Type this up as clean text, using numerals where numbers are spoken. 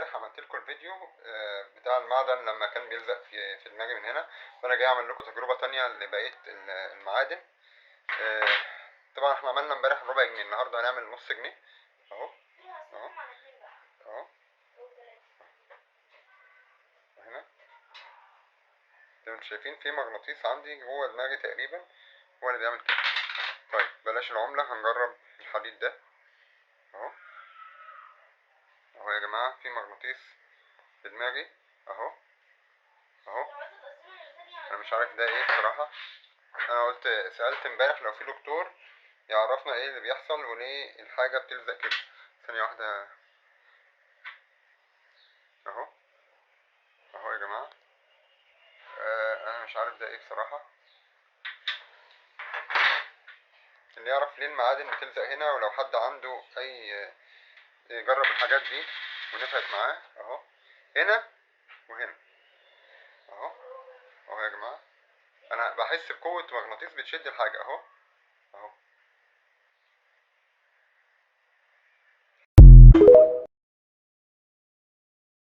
امبارح عملت لكم الفيديو بتاع المعدن لما كان بيلزق في دماغي من هنا. فانا جاي اعمل لكم تجربه تانية لبقيه المعادن. آه، طبعا احنا عملنا امبارح ربع جنيه، النهارده هنعمل نص جنيه. اهو اهو اهو هنا زي ما انتم شايفين في مغناطيس عندي جوه دماغي تقريبا، هو اللي بيعمل كده. طيب بلاش العمله، هنجرب الحديد ده. اهو اهو يا جماعه في مغناطيس في دماغي اهو اهو. انا مش عارف ده ايه بصراحه. انا قلت سألت امبارح لو في دكتور يعرفنا ايه اللي بيحصل وليه الحاجة بتلزق كده. ثانية واحدة اهو اهو يا جماعة. انا مش عارف ده ايه بصراحة. اللي يعرف ليه المعادن بتلزق هنا، ولو حد عنده اي يجرب الحاجات دي ونفعت معاه. اهو هنا وهنا اهو اهو يا جماعة. انا بحس بقوة مغناطيس بتشد الحاجة اهو